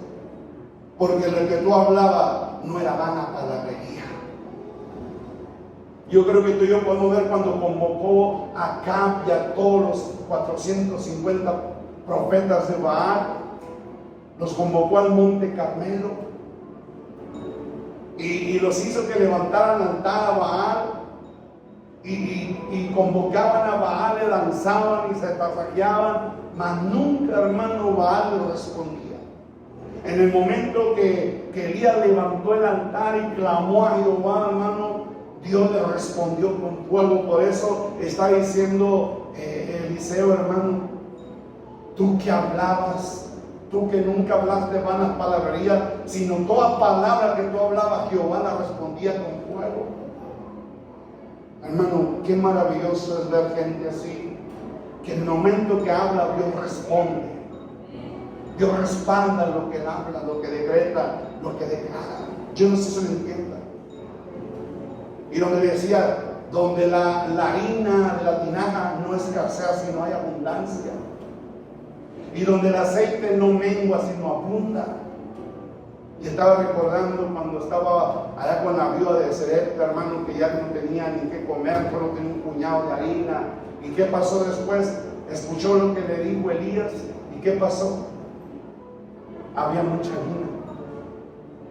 S1: porque lo que tú hablabas no era vana palabrería. Yo creo que tú y yo podemos ver cuando convocó a Acab y a todos los 450 profetas de Baal, los convocó al monte Carmelo y los hizo que levantaran altar a Baal y convocaban a Baal, le danzaban y se tasajeaban, mas nunca, hermano, Baal le respondía. En el momento que Elías levantó el altar y clamó a Jehová, hermano, Dios le respondió con fuego. Por eso está diciendo Eliseo, hermano, tú que hablabas, tú que nunca hablaste vanas palabrerías, sino toda palabra que tú hablabas, Jehová la respondía con fuego. Hermano, qué maravilloso es ver gente así, que en el momento que habla, Dios responde. Dios respalda lo que habla, lo que decreta, lo que declara. Yo no sé si se lo entienda. Y donde decía, donde la harina de la tinaja no escasea, sino hay abundancia. Y donde el aceite no mengua, sino abunda. Y estaba recordando cuando estaba allá con la viuda de Serepta, hermano, que ya no tenía ni qué comer, solo tenía un puñado de harina. ¿Y qué pasó después? Escuchó lo que le dijo Elías. ¿Y qué pasó? Había mucha harina.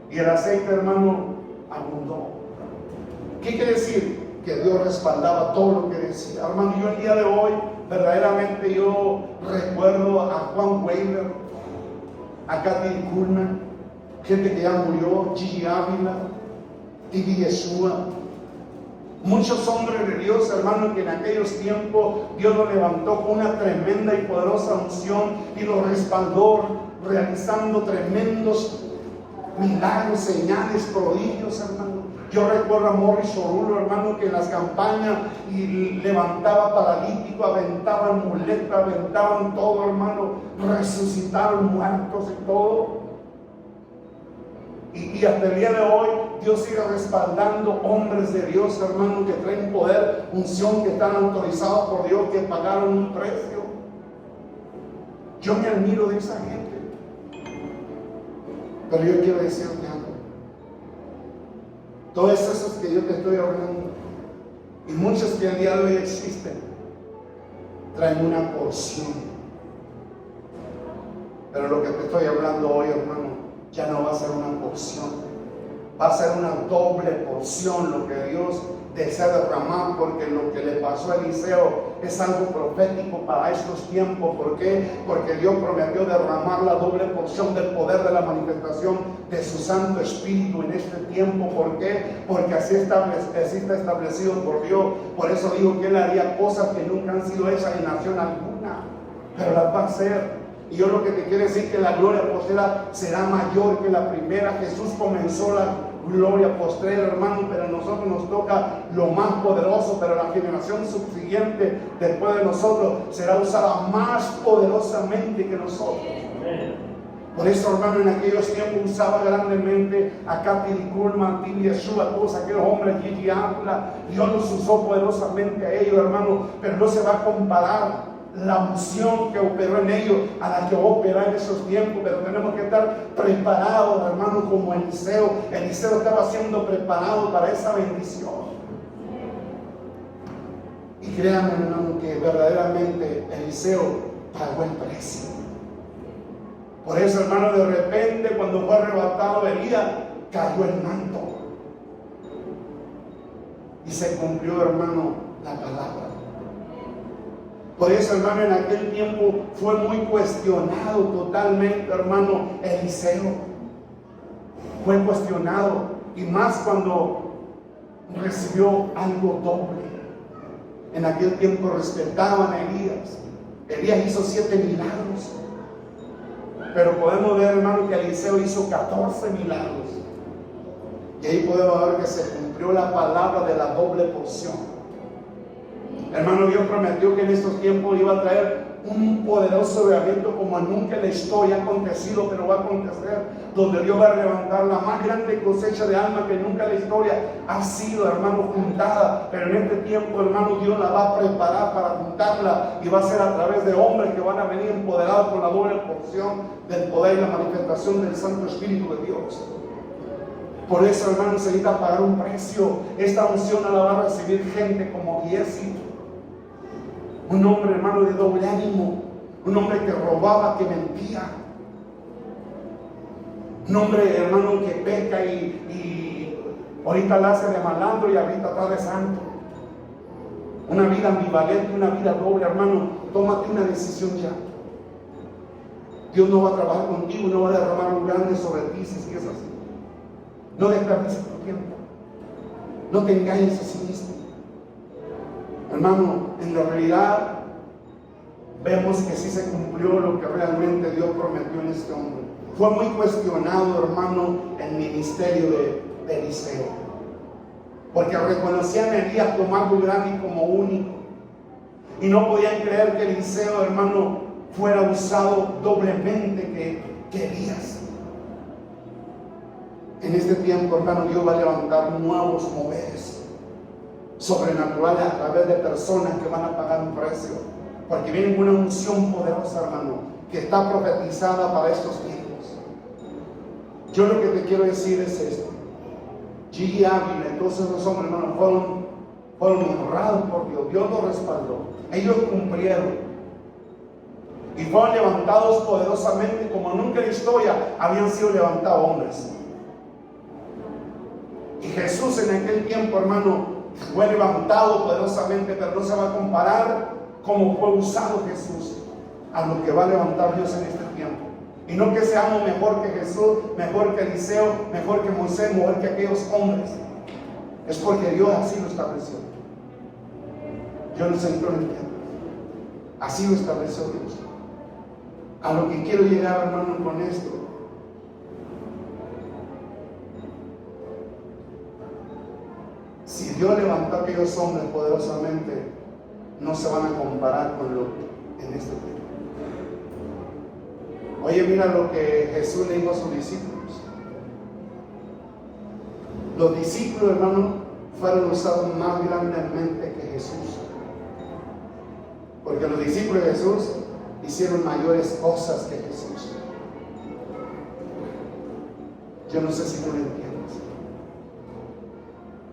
S1: Y el aceite, hermano, abundó. ¿Qué quiere decir? Que Dios respaldaba todo lo que decía. Hermano, yo el día de hoy, verdaderamente yo recuerdo a Juan Weiler, a Kathy Kuhlman, gente que ya murió, Gigi Ávila, Tibi Yeshua, muchos hombres de Dios, hermano, que en aquellos tiempos Dios lo levantó con una tremenda y poderosa unción y lo respaldó, realizando tremendos milagros, señales, prodigios, hermano. Yo recuerdo a Morris Orulo, hermano, que en las campañas y levantaba paralítico, aventaban muletas, aventaban todo, hermano, resucitaron muertos y todo. Y hasta el día de hoy Dios sigue respaldando hombres de Dios, hermano, que traen poder, unción, que están autorizados por Dios, que pagaron un precio. Yo me admiro de esa gente. Pero yo quiero decirte algo. Todas esas que yo te estoy hablando, y muchas que el día de hoy existen, traen una porción. Pero lo que te estoy hablando hoy, hermano, ya no va a ser una porción, va a ser una doble porción lo que Dios desea derramar, porque lo que le pasó a Eliseo es algo profético para estos tiempos. ¿Por qué? Porque Dios prometió derramar la doble porción del poder de la manifestación de su Santo Espíritu en este tiempo. ¿Por qué? Porque así está establecido por Dios. Por eso digo que Él haría cosas que nunca han sido hechas en nación alguna, pero las va a hacer. Y yo lo que te quiero decir, que la gloria postrera será mayor que la primera. Jesús comenzó la gloria postrera, hermano, pero a nosotros nos toca lo más poderoso. Pero la generación subsiguiente después de nosotros será usada más poderosamente que nosotros. Por eso, hermano, en aquellos tiempos usaba grandemente a Kathy Kuhlman, Tibi Yeshua, todos aquellos hombres, Gigi Ávila. Dios los usó poderosamente a ellos, hermano, pero no se va a comparar la unción que operó en ellos a la que opera en esos tiempos. Pero tenemos que estar preparados, hermano, como Eliseo. Eliseo estaba siendo preparado para esa bendición. Y créanme, hermano, que verdaderamente Eliseo pagó el precio. Por eso, hermano, de repente cuando fue arrebatado Elías, cayó el manto y se cumplió, hermano, la palabra. Por eso, hermano, en aquel tiempo fue muy cuestionado totalmente, hermano, Eliseo. Fue cuestionado, y más cuando recibió algo doble. En aquel tiempo respetaban a Elías. Elías hizo 7 milagros. Pero podemos ver, hermano, que Eliseo hizo 14 milagros. Y ahí podemos ver que se cumplió la palabra de la doble porción. Hermano, Dios prometió que en estos tiempos iba a traer un poderoso avivamiento como nunca en la historia ha acontecido, pero va a acontecer, donde Dios va a levantar la más grande cosecha de almas que nunca en la historia ha sido, hermano, juntada. Pero en este tiempo, hermano, Dios la va a preparar para juntarla, y va a ser a través de hombres que van a venir empoderados con la doble porción del poder y la manifestación del Santo Espíritu de Dios. Por eso, hermano, se necesita pagar un precio. Esta unción no la va a recibir gente como Giesi, un hombre, hermano, de doble ánimo, un hombre que robaba, que mentía, un hombre, hermano, que peca y ahorita la hace de malandro y ahorita está de santo. Una vida ambivalente, una vida doble, hermano. Tómate una decisión ya. Dios no va a trabajar contigo, no va a derramar un grande sobre ti si es así. No desperdicies tu tiempo. No te engañes a sí mismo. Hermano, en la realidad vemos que sí se cumplió lo que realmente Dios prometió en este hombre. Fue muy cuestionado, hermano, el ministerio de Eliseo, porque reconocían a Elías como algo grande y como único, y no podían creer que Eliseo, hermano, fuera usado doblemente que Elías. En este tiempo, hermano, Dios va a levantar nuevos moveres sobrenaturales a través de personas que van a pagar un precio, porque viene una unción poderosa, hermano, que está profetizada para estos tiempos. Yo lo que te quiero decir es esto: Gigi Ávila y todos esos hombres, hermano, fueron honrados por Dios. Dios los respaldó. Ellos cumplieron y fueron levantados poderosamente como nunca en la historia habían sido levantados hombres. Y Jesús en aquel tiempo, hermano, fue levantado poderosamente, pero no se va a comparar cómo fue usado Jesús a lo que va a levantar Dios en este tiempo. Y no que seamos mejor que Jesús, mejor que Eliseo, mejor que Moisés, mejor que aquellos hombres. Es porque Dios así lo estableció. Yo no sé, no entiendo. Así lo estableció Dios. A lo que quiero llegar, hermano, con esto: si Dios levantó a aquellos hombres poderosamente, no se van a comparar con lo en este tiempo. Oye, mira lo que Jesús le dijo a sus discípulos. Los discípulos, hermano, fueron usados más grandemente que Jesús, porque los discípulos de Jesús hicieron mayores cosas que Jesús. Yo no sé si tú lo entiendes.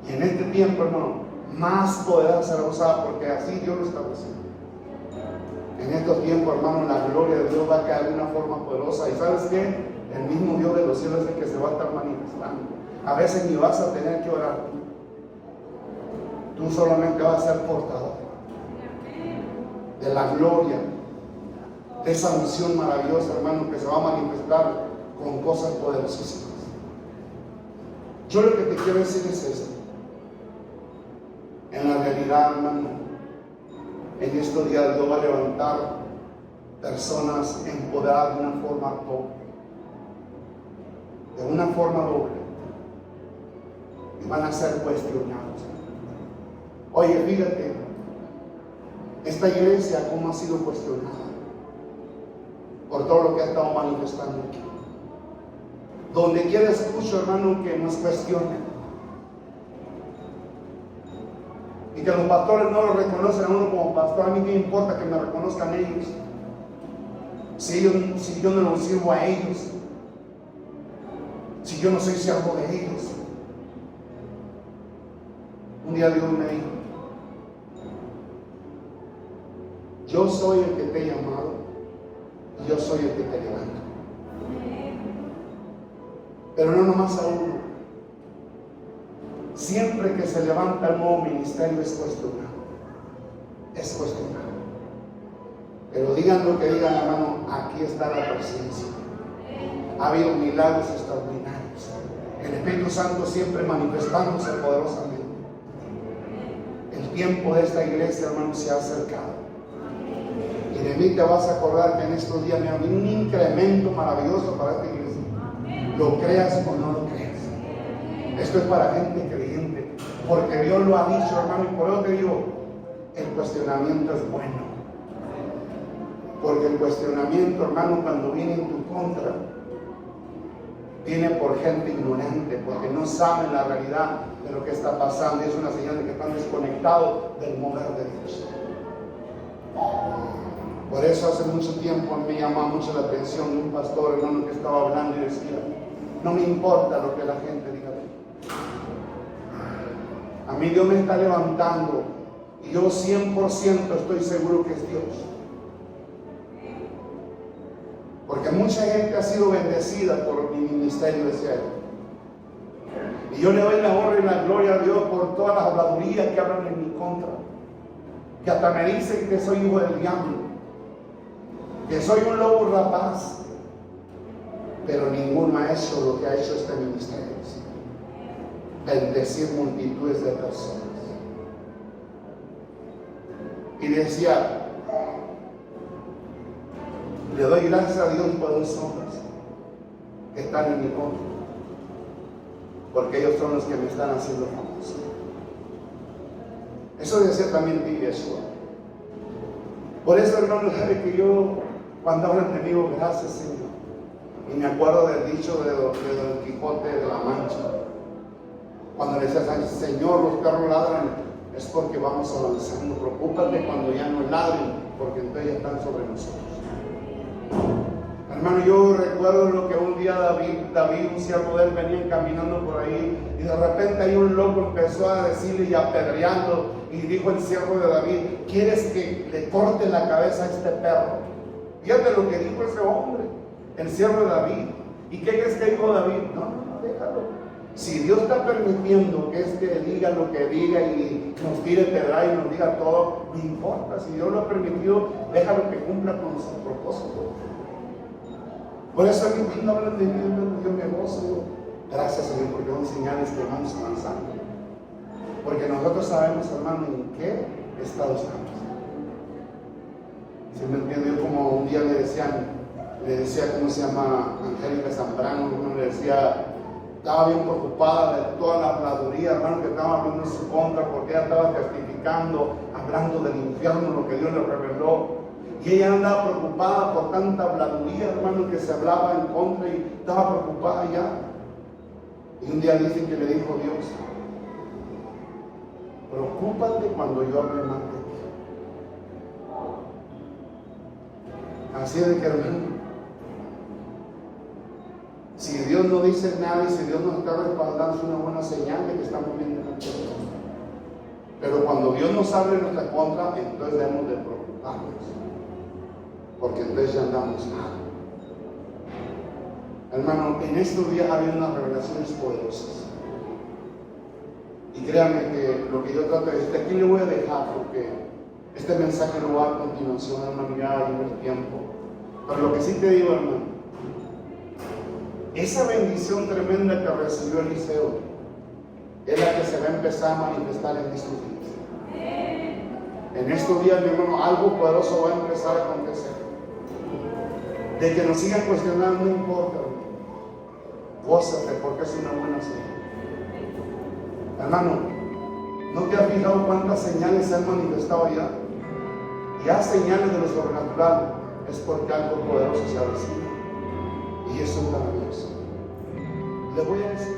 S1: Y en este tiempo, hermano, más poder será usada, porque así Dios lo estableció. En estos tiempos, hermano, la gloria de Dios va a caer de una forma poderosa. ¿Y sabes qué? El mismo Dios de los cielos es el que se va a estar manifestando. A veces ni vas a tener que orar. Tú solamente vas a ser portador de la gloria, de esa unción maravillosa, hermano, que se va a manifestar con cosas poderosísimas. Yo lo que te quiero decir es esto: en la realidad, hermano, en estos días Dios va a levantar personas empoderadas de una forma doble, y van a ser cuestionados. Oye, fíjate, esta iglesia cómo ha sido cuestionada por todo lo que ha estado manifestando aquí. Donde quiera escucho, hermano, que nos cuestionen, y que los pastores no lo reconocen a uno como pastor. A mí qué me importa que me reconozcan ellos, si yo no los sirvo a ellos, si yo no soy siervo de ellos. Un día Dios me dijo: yo soy el que te he llamado, y yo soy el que te levanto. Pero no nomás a uno. Siempre que se levanta el nuevo ministerio es cuestionado. Es cuestionado. Pero digan lo que digan, hermano, aquí está la presencia. Ha habido milagros extraordinarios. El Espíritu Santo siempre manifestándose poderosamente. El tiempo de esta iglesia, hermano, se ha acercado. Y de mí te vas a acordar que en estos días me ha habido un incremento maravilloso para esta iglesia. Lo creas o no lo creas. Esto es para gente creyente, porque Dios lo ha dicho, hermano. Y por eso te digo, el cuestionamiento es bueno. Porque el cuestionamiento, hermano, cuando viene en tu contra, viene por gente ignorante, porque no saben la realidad de lo que está pasando. Y es una señal de que están desconectados del mover de Dios. Por eso hace mucho tiempo me llamaba mucho la atención de un pastor, hermano, que estaba hablando y decía: no me importa lo que la gente diga de mí. A mí Dios me está levantando y yo 100% estoy seguro que es Dios. Porque mucha gente ha sido bendecida por mi ministerio, decía él. Y yo le doy la honra y la gloria a Dios por todas las habladurías que hablan en mi contra. Que hasta me dicen que soy hijo del diablo, que soy un lobo rapaz. Pero ninguno ha hecho lo que ha hecho este ministerio. Bendecir multitudes de personas. Y decía, le doy gracias a Dios por los hombres que están en mi contra, porque ellos son los que me están haciendo famoso. Eso decía también Yeshua. Por eso, hermano, sabe que yo, cuando hablan de mí, gracias, Señor. Y me acuerdo del dicho de Don Quijote de la Mancha, cuando le decía, Señor, los perros ladran, es porque vamos avanzando. Preocúpate cuando ya no ladren, porque entonces ya están sobre nosotros. Hermano, yo recuerdo lo que un día David, un siervo de él, venía caminando por ahí, y de repente ahí un loco empezó a decirle y apedreando, y dijo el siervo de David, ¿quieres que le corte la cabeza a este perro? Fíjate lo que dijo ese hombre, el siervo de David. ¿Y qué crees que dijo David? No, déjalo. Si Dios está permitiendo que este diga lo que diga y nos tire pedra y nos diga todo, no importa. Si Dios lo ha permitido, déjalo que cumpla con su propósito. Por eso aquí cuando hablan de mí, yo me gozo. Digo, gracias, Señor, porque son señales que vamos avanzando. Porque nosotros sabemos, hermano, en qué estado estamos. ¿Sí me entiende? Yo como un día le decía, ¿cómo se llama? Angélica Zambrano, uno le decía, estaba bien preocupada de toda la habladuría, hermano, que estaba hablando en su contra, porque ella estaba testificando, hablando del infierno, lo que Dios le reveló. Y ella andaba preocupada por tanta habladuría, hermano, que se hablaba en contra, y estaba preocupada ya. Y un día dicen que le dijo Dios, preocúpate cuando yo hable mal de ti. Así de que, hermano, si Dios no dice nada y si Dios nos está respaldando, es una buena señal de que estamos bien en el cielo. Pero cuando Dios nos abre nuestra contra, entonces debemos de preocuparnos, porque entonces ya andamos mal. Hermano, en estos días ha habido unas revelaciones poderosas. Y créanme que lo que yo trato de decir, aquí le voy a dejar, porque este mensaje lo voy a dar a continuación, hermano, ya en el tiempo. Pero lo que sí te digo, hermano, esa bendición tremenda que recibió Eliseo es la que se va a empezar a manifestar en estos días. En estos días, mi hermano, algo poderoso va a empezar a acontecer. De que nos sigan cuestionando, no importa. Gózate, porque es una buena señal. Hermano, ¿no te has fijado cuántas señales se han manifestado ya? Ya señales de lo sobrenatural, es porque algo poderoso se ha recibido. Y eso es maravilloso. Le voy a decir